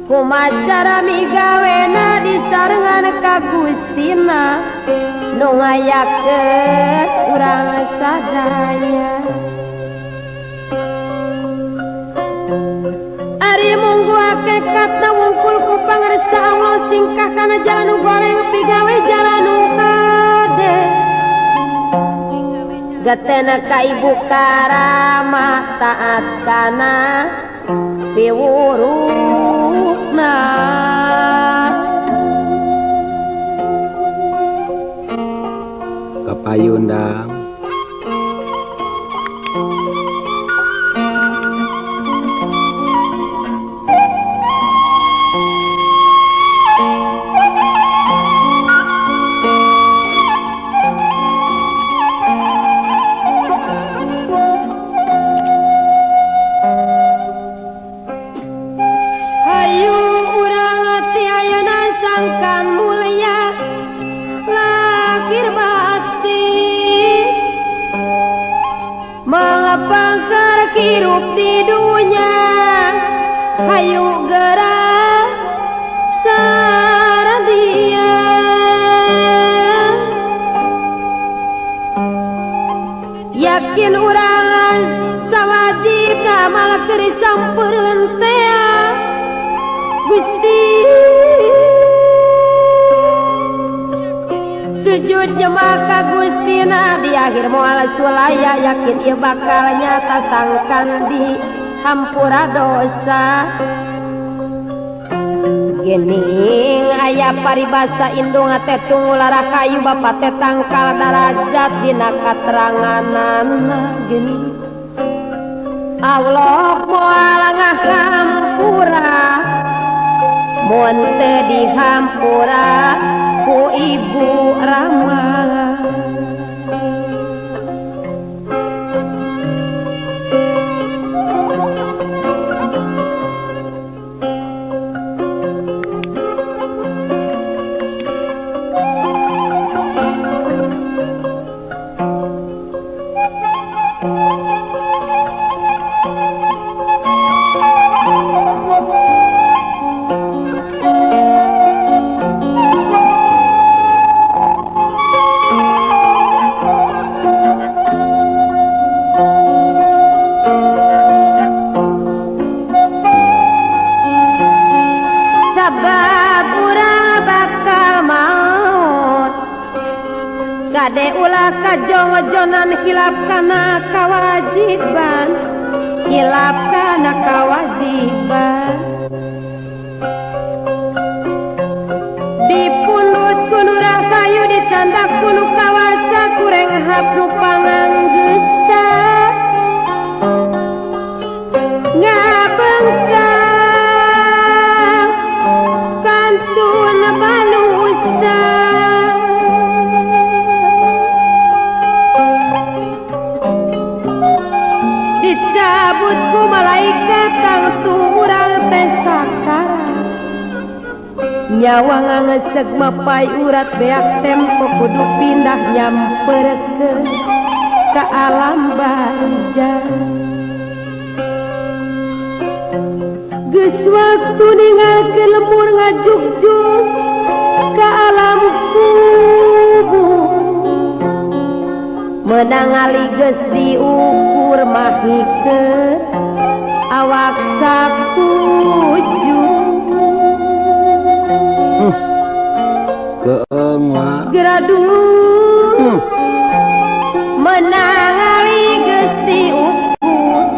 kumacara migawena disarengan ka Gustina nu ngayakeun urang sadaya. Ari munggu hakikatna wungkul ku pangarsa Allah singkah kana jalan nu goreng pigawe jalan nu kade. Getena ka ibu karamah taat kana piwurukna. Kapayundang hirup di dunia hayu gerak saradia yakin urang sawajib amal keur sampeureunt teh Gusti sujud jemaah ka Gustina di akhir moal sulaya yakin ieu bakal nyata sangkan di hampura dosa. Gening aya paribasa indung teh tungulara kayu bapa teh tangkal darajat dina kateranganana gening Allah moal ngahampura mun teu dihampura ku Ibu Rama. Kade ulah kajongojonan hilap kana kawajiban, hilap kana kawajiban. Dipundut kunu kayu dicandak kunu kawasa kureng hap nu panganggeusa ngabengkang kantun balusa. Dicabut ku malaikat kang tumurang teh sakara nyawa ngangeseg mapai urat beak tempo kudu pindah nyamperkeun ka alam barja. Geus waktu ninggalkeun lembur ngajugjug ka alam kubur menang ali geus diukur mahikeun awak sakujur keeng wa geura dulu menang ali geus diukur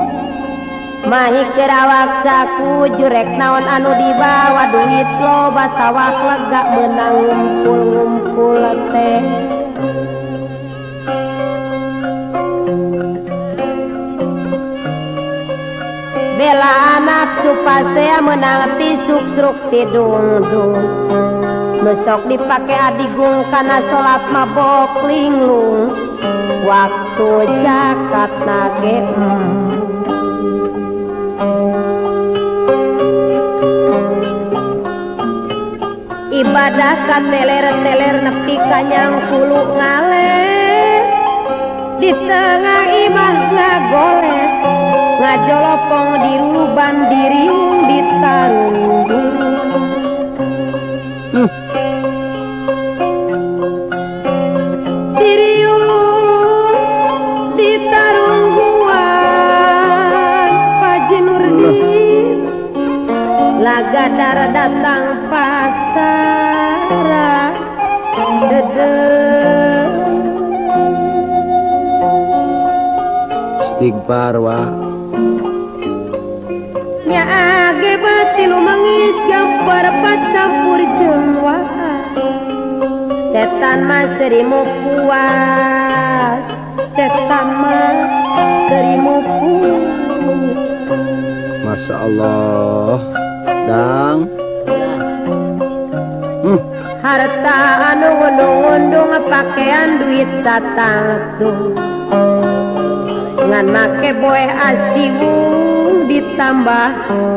mahikeun awak sakujur rek naon anu dibawa duit loba sawah lega menang ngumpul-ngumpul teh. Bela nafsu pasea menang tisuk-sruk tidung-dung nusok dipake adigung kana salat mabok linglung waktu zakat nage ibadah kateler-teler nepi ka nyangkulu ngaler di tengah imah ngagolek ngajolopong di ruban diriung ditarung lagadar datang pasar istighfar wa nya age batilu mangis gampar pacampur jeung waas setan mah serimu puas setan mah serimu puas Masya Allah dang harta anu ngundung-ngundung pakaian duit satatu ngan make boeh asiwung ditambah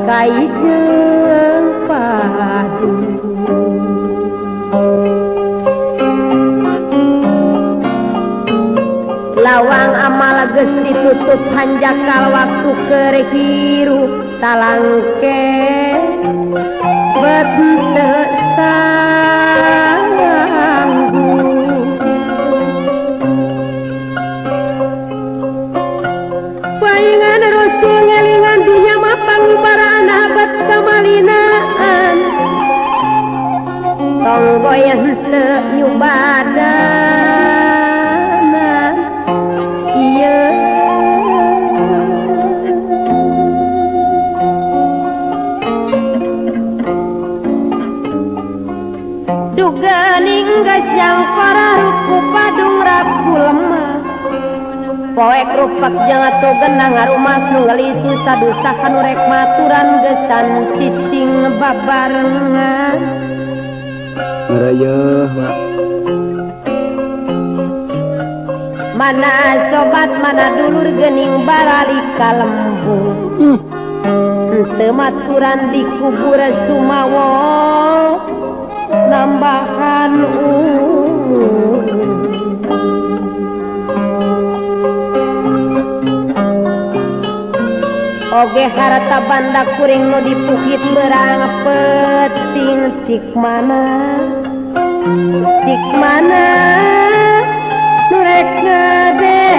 kai jeung padu lawang amal geus ditutup hanjakal waktu keur hirup talangke bet teu sanggup paingan rasul ngelingan dunya mah pangibaran habat kamalinaan tong goyah teu nyubadanan ieu dugening geus jangkora ruku padung rapu lemah poek rupak jeung atuh genang ngarumas nu ngelisu sadusa kanu rek maturan geusan cicing babarengan ngerayeuh wa mana sobat mana dulur geuning baralika lembut teu maturan di kubur sumawo nambahan oge harta banda kuring nu dipukit berang peting cik mana nu rek ngadeki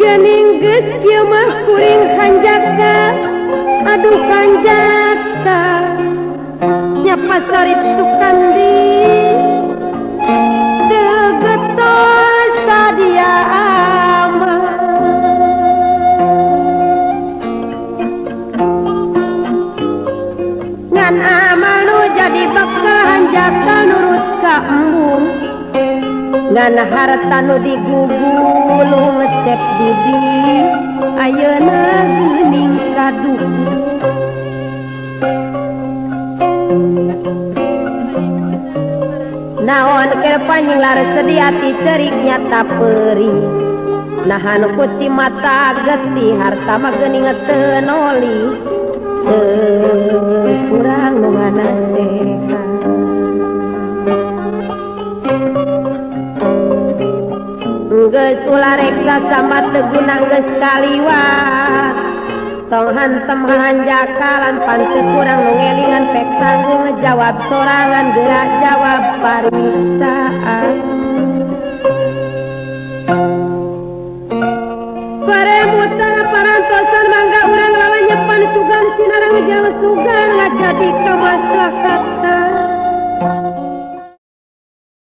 geuning geus kieu mah kuring hanjaka aduh hanjaka nya pasarip sukandi teu getol sadia aman ngan amal nu jadi bakal hanjaka nurut ka embung ngan harta nu digugulu ngecep budi ayeuna geuning kaduh naon keur panjing lares sedih hati cerik nyata perih nahan kuci mata getih harta mah geuning teu noli teu kurang nu nganasehat geus ulah reksa sambat teu guna geus kaliwat tong hantem hanjakalan panteu kurang nu ngelingan pek tanggung ngejawab sorangan gerak jawab pariksaan paremutan parantosan mangga urang lawan nyepan sugan sinarang jauh sugan ngajadi kamaslahatan